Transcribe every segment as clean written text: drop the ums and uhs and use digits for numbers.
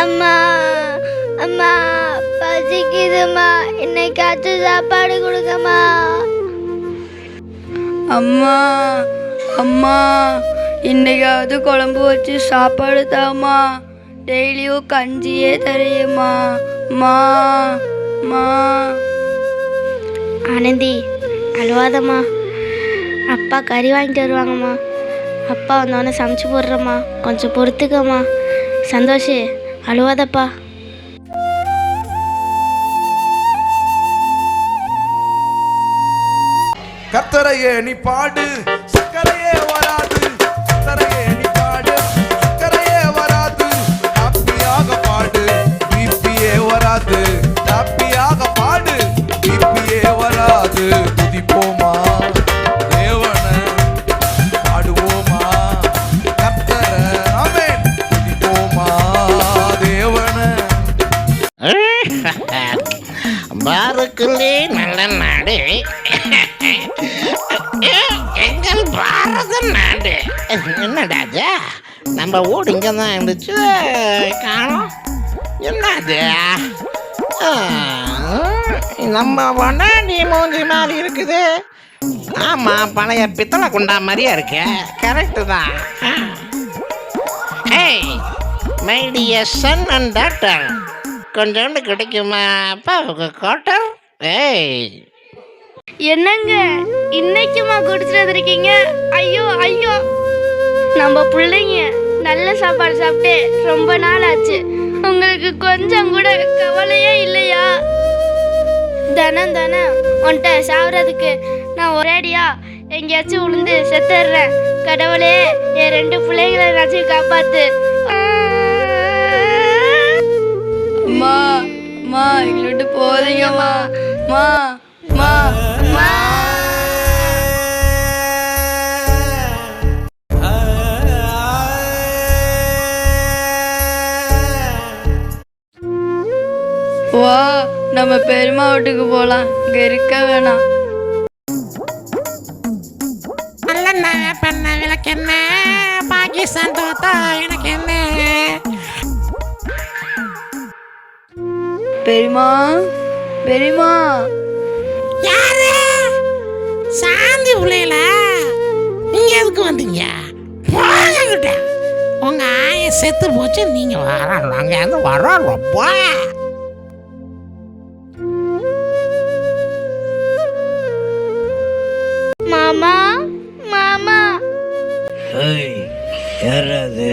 அம்மா அம்மா பசிக்குதும்மா, இன்னைக்காச்சும் சாப்பாடு கொடுங்கம்மா. அம்மா அம்மா இன்னைக்காவது குழம்பு வச்சு சாப்பாடு தாம்மா. டெய்லியும் கஞ்சியே தரையுமா மா மா. ஆனந்தி அழுவாதம்மா, அப்பா கறி வாங்கிட்டு வருவாங்கம்மா. அப்பா வந்தோடனே சமைச்சு போடுறம்மா, கொஞ்சம் பொறுத்துக்கம்மா. சந்தோஷ் அழுவாதப்பா. கர்த்தரையே நீ பாடு, சக்கரையே வராது. கர்த்தரையே நீ பாடு, சக்கரையே வராது. ஹாப்பியாக பாடு, பிபியே வராது. ஹாப்பியாக பாடு, பிபியே வராது. துதிப்போமா தேவனை, பாடுவோமா கர்த்தரை. ஆமென். துதிப்போமா தேவனை. பாரக்குள்ளே நல்ல நாடு எங்கள் பாரத நாடு. என்னடாஜா நம்ம ஊர் இங்கே தான் இருந்துச்சு, காணும். என்னது நம்ம வனாண்டி மூஞ்சி மாதிரி இருக்குது. ஆமாம், பழைய பித்தளை குண்டா மாதிரியே இருக்கு. கரெக்டு தான். ஏய் my dear son and daughter, கொஞ்சோண்டு கிடைக்குமா அப்பாவுக்கு கோட்டர்? ஏய் என்னங்க இன்னைக்குமா குடிச்சிட்டு வந்திருக்கீங்க? ஐயோ ஐயோ, நம்ம பிள்ளைங்க நல்ல சாப்பாடு சாப்பிட்டு ரொம்ப நாள் ஆச்சு. உங்களுக்கு கொஞ்சம் கூட கவலையே இல்லையா? தினம் உன்கிட்ட சாப்பிட்றதுக்கு நான் ஒரேடியா எங்கேயாச்சும் விழுந்து செத்துடுறேன். கடவுளே, என் 2 பிள்ளைங்களை ஏதாச்சும் காப்பாத்து. அம்மா அம்மா எங்களை விட்டு போதீங்கம்மா. மா மா மா. வா நம்ம பெருமா வீட்டுக்கு போலாம், இங்க இருக்க வேணாம். நல்ல பண்ண விளக்கு என்ன, பாகிஸ்தான் தோத்தா எனக்கு என்ன? பெரியமா பெரியமா. யாரு? சாந்தி பிள்ளைல நீங்க எதுக்கு வந்தீங்க? போகிட்ட உங்க ஆய செத்து போச்சு, நீங்க வரலாம். அங்க இருந்து வரோம் ரொம்ப. மாமா மாமா. யாராது?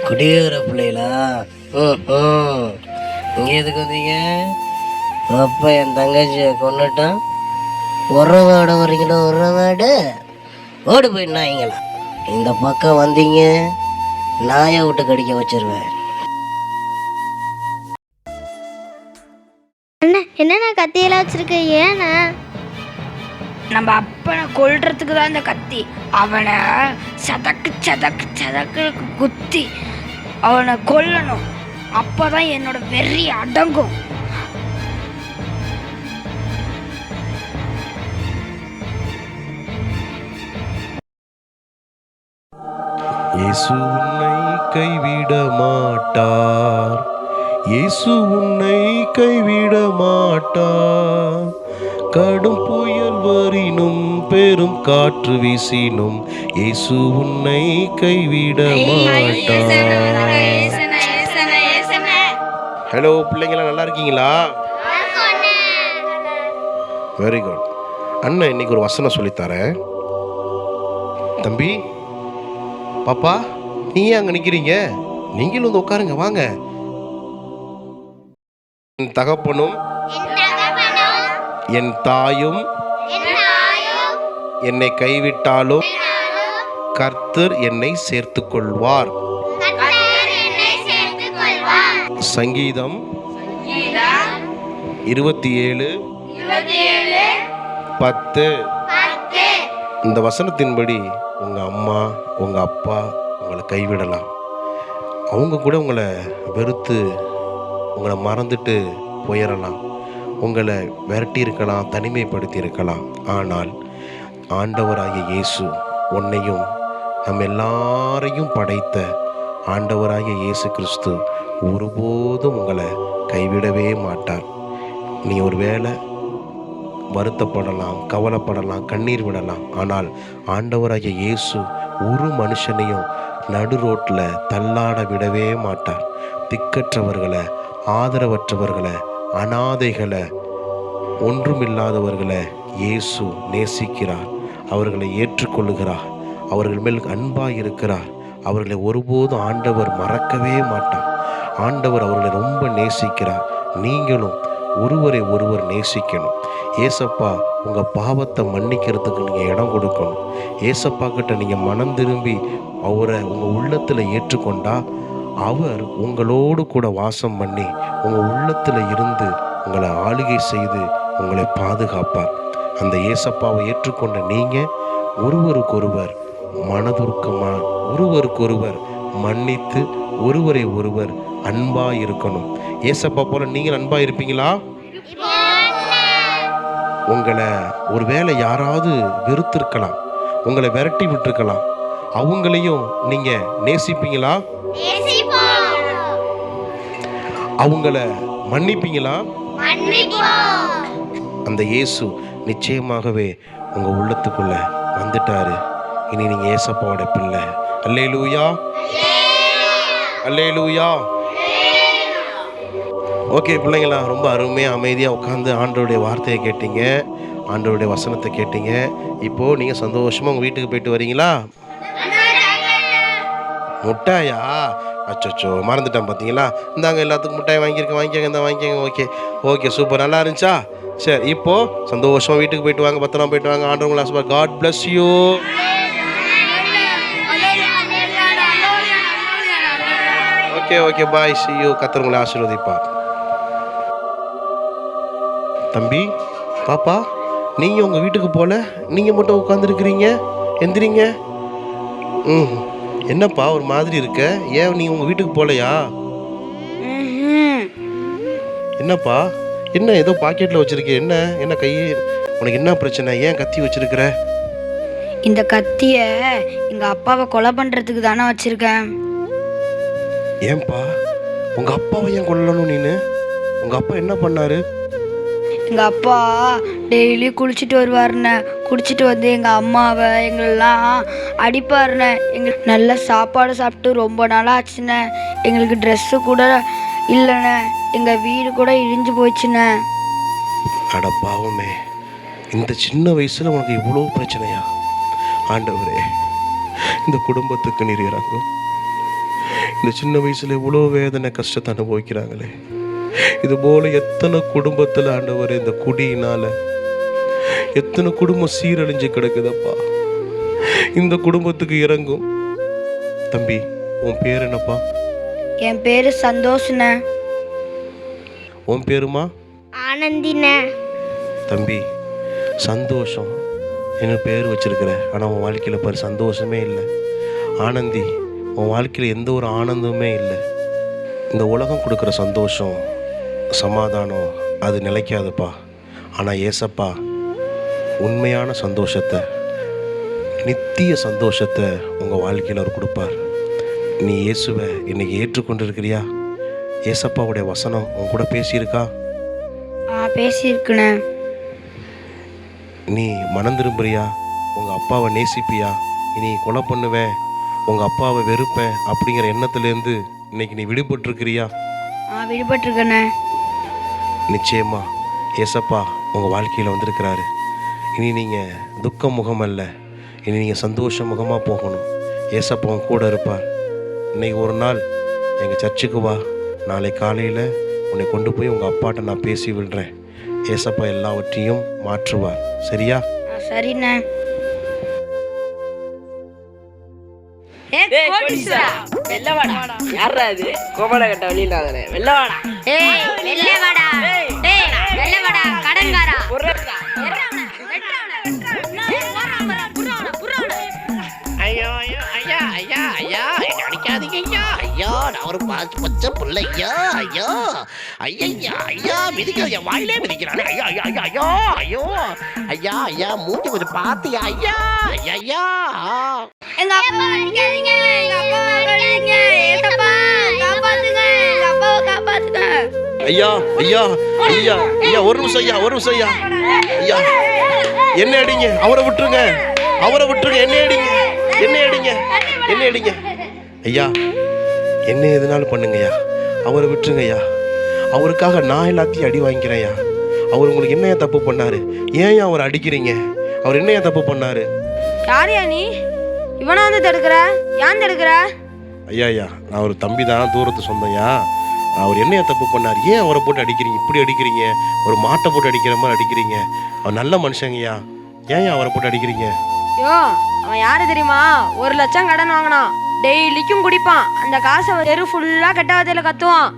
குடியேற பிள்ளைகளா? இங்கே எதுக்கு வந்தீங்க? அப்பா என் தங்கச்சியை கொண்டுட்டான், உறவாட வரீங்களா? உறவாடு ஓடு போயிட்டாங்களா? இந்த பக்கம் வந்தீங்க, நாயை விட்டு கடிக்க வச்சிருவேன். அண்ணா என்னண்ணா கத்தியெல்லாம் வச்சிருக்க? ஏண்ணா? நம்ம அப்பனை கொல்றதுக்கு தான் இந்த கத்தி. அவனை சதக்கு சதக்கு சதக்கு குத்தி அவனை கொல்லணும். அப்பதான் என்னோட வெறி அடங்கும். இயேசு உன்னை கைவிட மாட்டார். இயேசு உன்னை கைவிட மாட்டார். கடும் புயல் வரினும் பெரும் காற்று வீசினும் இயேசு உன்னை கைவிட மாட்டார். ஹலோ பிள்ளைங்களா, நல்லா இருக்கீங்களா? Very good. அண்ணன் இன்னைக்கு ஒரு வசனம் சொல்லித்தரேன். தம்பி, பாப்பா, நீ ஏன் அங்கே நிற்கிறீங்க? நீங்களும் வந்து உட்காருங்க, வாங்க. என் தகப்பனும் என் தாயும் என்னை கைவிட்டாலும் கர்த்தர் என்னை சேர்த்து கொள்வார். சங்கீதம் 27:10. இந்த வசனத்தின்படி உங்கள் அம்மா உங்கள் அப்பா உங்களை கைவிடலாம். அவங்க கூட உங்களை வெறுத்து உங்களை மறந்துட்டு போயிடலாம். உங்களை விரட்டி இருக்கலாம், தனிமைப்படுத்தி இருக்கலாம். ஆனால் ஆண்டவராகிய இயேசு உன்னையும் நம்ம எல்லாரையும் படைத்த ஆண்டவராகிய இயேசு கிறிஸ்து ஒருபோதும் உங்களை கைவிடவே மாட்டார். நீ ஒரு வேளை வருத்தப்படலாம், கவலைப்படலாம், கண்ணீர் விடலாம். ஆனால் ஆண்டவராகிய இயேசு ஒரு மனுஷனையும் நடு ரோட்டில் தள்ளாட விடவே மாட்டார். திக்கற்றவர்களை, ஆதரவற்றவர்களை, அனாதைகளை, ஒன்றுமில்லாதவர்களை இயேசு நேசிக்கிறார். அவர்களை ஏற்றுக்கொள்ளுகிறார். அவர்கள் மேல் அன்பாக இருக்கிறார். அவர்களை ஒருபோதும் ஆண்டவர் மறக்கவே மாட்டார். ஆண்டவர் அவர்களை ரொம்ப நேசிக்கிறார். நீங்களும் ஒருவரை ஒருவர் நேசிக்கணும். ஏசப்பா உங்கள் பாவத்தை மன்னிக்கிறதுக்கு நீங்கள் இடம் கொடுக்கணும். ஏசப்பா கிட்ட நீங்கள் மனம் திரும்பி அவரை உங்கள் உள்ளத்தில் ஏற்றுக்கொண்டா அவர் உங்களோடு கூட வாசம் பண்ணி உங்கள் உள்ளத்தில் இருந்து உங்களை ஆளுகை செய்து உங்களை பாதுகாப்பார். அந்த ஏசப்பாவை ஏற்றுக்கொண்ட நீங்கள் ஒருவருக்கொருவர் மனதுருக்கமாக, ஒருவருக்கொருவர் மன்னித்து, ஒருவரை ஒருவர் அன்பாக இருக்கணும். ஏசப்பா போல நீங்கள் அன்பாக இருப்பீங்களா? உங்களை ஒருவேளை யாராவது வெறுத்திருக்கலாம், உங்களை விரட்டி விட்டுருக்கலாம், அவங்களையும் நீங்கள் நேசிப்பீங்களா? அவங்கள மன்னிப்பீங்களா? அந்த இயேசு நிச்சயமாகவே உங்கள் உள்ளத்துக்குள்ள வந்துட்டாரு. இனி நீங்கள் ஏசப்பாவோட பிள்ளை. அல்லேலூயா, அல்லேலூயா. ஓகே பிள்ளைங்களா, ரொம்ப அருமையாக அமைதியாக உட்காந்து ஆண்டவருடைய வார்த்தையை கேட்டீங்க, ஆண்டவருடைய வசனத்தை கேட்டீங்க. இப்போது நீங்கள் சந்தோஷமாக உங்கள் வீட்டுக்கு போயிட்டு வரீங்களா? முட்டாயா? அச்சோ மறந்துட்டேன் பார்த்தீங்களா? இந்தாங்க எல்லாத்துக்கும் முட்டாய் வாங்கிக்கோங்க, இந்த வாங்கிக்கோங்க. ஓகே ஓகே, சூப்பர், நல்லா இருந்துச்சா? சரி, இப்போது சந்தோஷமாக வீட்டுக்கு போயிட்டு வாங்க, பத்திரமா போயிட்டு வாங்க. ஆண்டவர் உங்களை ஆசீர்வதிப்பார். God bless you. Okay okay, bye, see you. கர்த்தர் உங்களை ஆசீர்வதிப்பார். தம்பி, பாப்பா, நீங்கள் உங்கள் வீட்டுக்கு போகல, நீங்கள் மட்டும் உட்காந்துருக்கிறீங்க, எந்திரிங்க. என்னப்பா ஒரு மாதிரி இருக்க? ஏன் நீ உங்கள் வீட்டுக்கு போகலையா? என்னப்பா, என்ன ஏதோ பாக்கெட்டில் வச்சுருக்க? என்ன கை, உனக்கு என்ன பிரச்சனை? ஏன் கத்தி வச்சுருக்கிற? இந்த கத்தியை எங்கள் அப்பாவை கொலை பண்ணுறதுக்கு தானே வச்சுருக்கேன். ஏன்பா உங்கள் அப்பாவை ஏன் கொல்லணும் நீனு? உங்கள் அப்பா என்ன பண்ணாரு? எங்கள் அப்பா டெய்லி குளிச்சுட்டு வருவாருண்ணே. குடிச்சிட்டு வந்து எங்கள் அம்மாவை எங்களெல்லாம் அடிப்பாருண்ணே. எங்களுக்கு நல்ல சாப்பாடு சாப்பிட்டு ரொம்ப நாளாக ஆச்சுண்ணே. எங்களுக்கு ட்ரெஸ்ஸு கூட இல்லைண்ணே. எங்கள் வீடு கூட இடிஞ்சு போயிடுச்சுண்ணே. அடப்பாவுமே, இந்த சின்ன வயசில் உனக்கு இவ்வளோ பிரச்சனையா? ஆண்டவரே, இந்த குடும்பத்துக்கு நீர் இறங்கும். இந்த சின்ன வயசில் இவ்வளோ வேதனை கஷ்டத்தை அனுபவிக்கிறாங்களே. இது போல எத்தனை குடும்பத்தில் ஆண்டவர் இந்த குடியினால எத்தனை குடும்பம் சீரழிஞ்சு கிடக்குதப்பா. இந்த குடும்பத்துக்கு இறங்கும். தம்பி, உன் பேர் என்னப்பா? என் பேர் சந்தோஷ்ண்ணே. உன் பேருமா? ஆனந்திண்ணே. தம்பி, சந்தோஷம் என்ன பேர் வச்சிருக்கிற, ஆனால் உன் வாழ்க்கையில் பாரு சந்தோஷமே இல்லை. ஆனந்தி, உன் வாழ்க்கையில் எந்த ஒரு ஆனந்தமே இல்லை. இந்த உலகம் கொடுக்குற சந்தோஷம், சமாதானம் அது நிலைக்காதுப்பா. ஆனால் ஏசப்பா உண்மையான சந்தோஷத்தை, நித்திய சந்தோஷத்தை உங்கள் வாழ்க்கையில் அவர் கொடுப்பார். நீ இயேசுவை இன்னைக்கு ஏற்றுக்கொண்டு இருக்கிறியா? ஏசப்பாவுடைய வசனம் உன் கூட பேசியிருக்கா? பேசியிருக்குண்ணே. நீ மனம் திரும்புறியா? உங்கள் அப்பாவை நேசிப்பியா? இனி கொலை பண்ணுவேன், உங்கள் அப்பாவை வெறுப்பேன் அப்படிங்கிற எண்ணத்துலேருந்து இன்னைக்கு நீ விடுபட்டுருக்கிறியா? விடுபட்டுருக்கண்ணே. நிச்சயமா ஏசப்பா உங்கள் வாழ்க்கையில் வந்திருக்கிறாரு. இனி நீங்கள் துக்க முகம் அல்ல, இனி நீங்கள் சந்தோஷ முகமாக போகணும். ஏசப்பா உன் கூட இருப்பார். இன்றைக்கி ஒரு நாள் எங்கள் சர்ச்சுக்கு வா. நாளை காலையில் உன்னை கொண்டு போய் உங்கள் அப்பாட்ட நான் பேசி விடுறேன். ஏசப்பா எல்லாவற்றையும் மாற்றுவார். சரியா? சரிண்ணே. ஐயோ ஐயோ ஐயா ஐயா ஐயா, என்ன அடிக்காதீங்க ஐயா. ஐயா, நான் ஒரு பச்சை புள்ள. ஐயா ஐயா ஐயா ஐயா, மிதிக்காதீங்க, வாயிலே மிதிக்கிறானே. ஐயா ஐயா ஐயா ஐயா ஐயோ ஐயா ஐயா, மூஞ்சி கொஞ்சம் பார்த்தியா? ஐயா ஐயா ஐயா. எங்க அப்பா அடிக்காதீங்க, எங்க அப்பா அடிக்காதீங்க. ஏசப்பா காப்பாத்துங்க, எங்க ஐயா ஐயா ஐயா ஐயா ஒரு நிமிஷம் ஐயா, ஒரு நிமிஷம் ஐயா. ஐயா என்ன அடிங்க, அவரை விட்டுருங்க, அவரை விட்டுருங்க. என்ன அடிங்க, என்ன அடிங்க, என்ன அடிங்க. ஐயா என்ன எதுனாலும் பண்ணுங்கய்யா, அவரை விட்டுருங்க ஐயா. அவருக்காக நான் எல்லாத்தையும் அடி வாங்கிக்கிறேன் ஐயா. அவர் உங்களுக்கு என்னையா தப்பு பண்ணாரு? ஏன் அவர் அடிக்கிறீங்க? அவர் என்னையா தப்பு பண்ணாரு? யாரையா நீ? இவனா வந்து தடுக்கிற? ஏன் தடுக்கிற? ஐயா ஐயா, நான் ஒரு தம்பி தான், தூரத்து சொந்தம்யா. அவர் என்னையா தப்பு பண்ணார்? ஏன் அவரை போட்டு அடிக்கிறீங்க? இப்படி அடிக்கிறீங்க, ஒரு மாட்டை போட்டு அடிக்கிற மாதிரி அடிக்கிறீங்க. அவர் நல்ல மனுஷங்கய்யா, ஏன் அவரை போட்டு அடிக்கிறீங்க? யோ, அவன் யாரு தெரியுமா? 1 லட்சம் கடன் வாங்கினான், டெய்லிக்கும் குடிப்பான். அந்த காசை தெரு ஃபுல்லா கெட்டவாதையில கத்துவான்.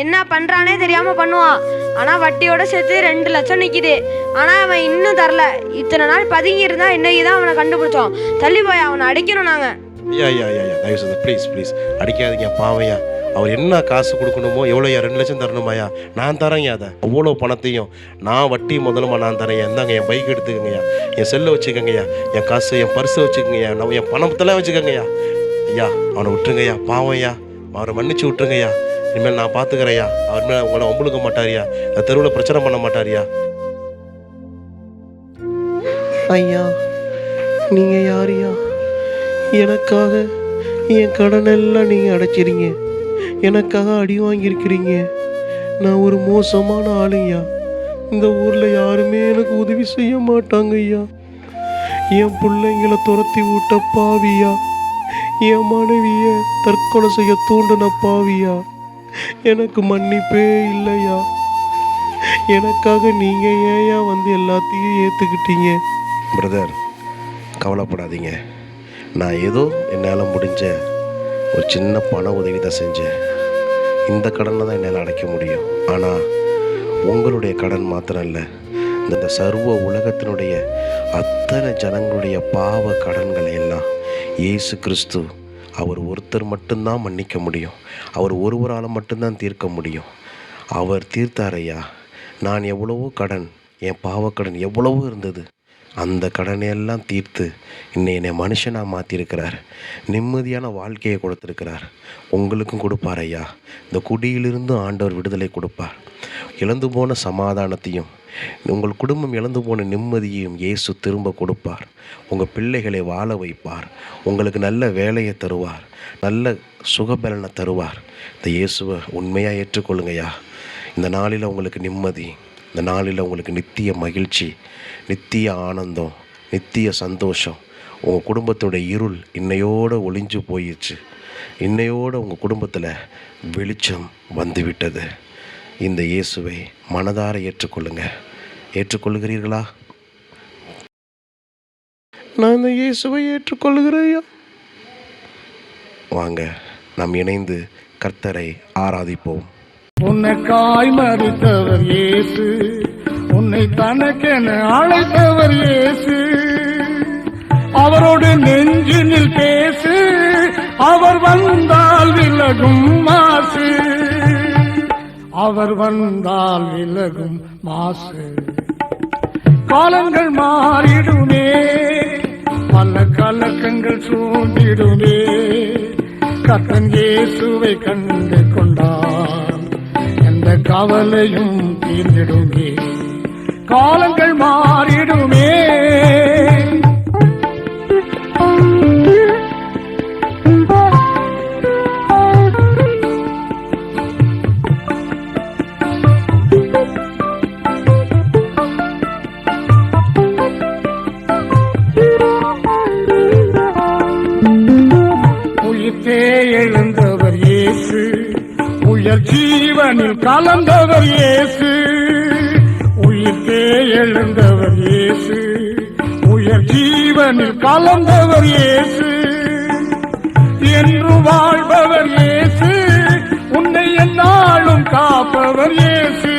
என்ன பண்றானே தெரியாம பண்ணுவான். ஆனா வட்டியோட சேர்த்து 2 லட்சம் நிக்குது. ஆனா அவன் இன்னும் தரல. இத்தனை நாள் பதுங்கி இருந்தா இன்னைக்குதான் அவனை கண்டுபிடிச்சோம். தள்ளி போய் அவனை அடிக்கணும் நாங்க. ஐயா ஐயா ஐயா தயவு செய்து ப்ளீஸ் ப்ளீஸ் அடிக்காதீங்க, பாவையா. அவர் என்ன காசு கொடுக்கணுமோ, எவ்வளோயா? 2 லட்சம் தரணுமாயா? நான் தரேங்க. அதை அவ்வளோ பணத்தையும் நான் வட்டி முதலமா நான் தரேன். இந்தாங்க, என் பைக் எடுத்துக்கங்கய்யா, என் செல்லை வச்சுக்கோங்கய்யா, என் காசு, என் பர்ஸை வச்சுக்கோங்கய்யா, நான் என் பணத்தெல்லாம் வச்சுக்கோங்கய்யா. ஐயா அவனை விட்டுருங்கய்யா, பாவையா. அவரை மன்னிச்சு விட்டுருங்கய்யா. இனிமேல் நான் பார்த்துக்கிறேன்யா. அவர் மேலே உங்களை வம்புழுக்க மாட்டாரியா, தெருவில் பிரச்சனை பண்ண மாட்டாரியா. ஐயா நீங்கள் யாரையா? எனக்காக என் கடனெல்லாம் நீங்கள் அடைச்சிறீங்க, எனக்காக அடி வாங்கியிருக்கிறீங்க. நான் ஒரு மோசமான ஆளுங்கய்யா. இந்த ஊரில் யாருமே எனக்கு உதவி செய்ய மாட்டாங்க ஐயா. என் பிள்ளைங்களை துரத்தி விட்ட பாவியா, என் மனைவியை தற்கொலை செய்ய தூண்டின பாவியா, எனக்கு மன்னிப்பே இல்லையா. எனக்காக நீங்கள் ஏயா வந்து எல்லாத்தையும் ஏற்றுக்கிட்டீங்க? பிரதர் கவலைப்படாதீங்க, நான் ஏதோ என்னால் முடிஞ்ச ஒரு சின்ன பண உதவி தான் செஞ்சேன். இந்த கடனை தான் என்னால் அடைக்க முடியும். ஆனால் உங்களுடைய கடன் மாத்திரம் இல்லை, இந்த சர்வ உலகத்தினுடைய அத்தனை ஜனங்களுடைய பாவ கடன்களை எல்லாம் இயேசு கிறிஸ்து அவர் ஒருத்தர் மட்டும்தான் மன்னிக்க முடியும். அவர் ஒருவரால் மட்டும்தான் தீர்க்க முடியும். அவர் தீர்த்தாரையா. நான் எவ்வளவோ கடன், என் பாவக்கடன் எவ்வளவோ இருந்தது, அந்த கடனையெல்லாம் தீர்த்து என்னை மனுஷனாக மாற்றிருக்கிறார். நிம்மதியான வாழ்க்கையை கொடுத்துருக்கிறார். உங்களுக்கும் கொடுப்பார் ஐயா. இந்த குடியிலிருந்து ஆண்டவர் விடுதலை கொடுப்பார். இழந்து போன சமாதானத்தையும் உங்கள் குடும்பம் இழந்து போன நிம்மதியையும் இயேசு திரும்ப கொடுப்பார். உங்கள் பிள்ளைகளை வாழ வைப்பார். உங்களுக்கு நல்ல வேலையை தருவார், நல்ல சுகபலனை தருவார். இந்த இயேசுவை உண்மையாக ஏற்றுக்கொள்ளுங்கய்யா. இந்த நாளில் உங்களுக்கு நிம்மதி, இந்த நாளில் உங்களுக்கு நித்திய மகிழ்ச்சி, நித்திய ஆனந்தம், நித்திய சந்தோஷம். உங்கள் குடும்பத்தோட இருள் இன்னையோடு ஒளிஞ்சு போயிடுச்சு. இன்னையோடு உங்கள் குடும்பத்தில் வெளிச்சம் வந்துவிட்டது. இந்த இயேசுவை மனதார ஏற்றுக்கொள்ளுங்க. ஏற்றுக்கொள்ளுகிறீர்களா? நான் இந்த இயேசுவை ஏற்றுக்கொள்ளுகிறேன். வாங்க நாம் இணைந்து கர்த்தரை ஆராதிப்போம். உனக்காய் மரித்தவர் இயேசு, உன்னை தனக்கென அழைத்தவர் இயேசு. அவரோடு நெஞ்சினில் பேசு, அவர் வந்தால் விலகும் மாசு, அவர் வந்தால் விலகும் மாசு. காலங்கள் மாறிடுமே, பல கலக்கங்கள் சூழ்ந்திடுமே. கர்த்தன் இயேசுவை கண்டு கொண்டார், எந்த கவலையும் தீர்ந்திடுமே. காலங்கள் மாறிடுமே. எழுந்தவர் இயேசு, உயர் ஜீவனில் கலந்தவர் இயேசு. உயிர்த்தே எழுந்தவர் இயேசு, உயர் ஜீவனில் கலந்தவர் இயேசு. என்று வாழ்பவர் இயேசு, உன்னை எந்நாளும் காப்பவர் இயேசு.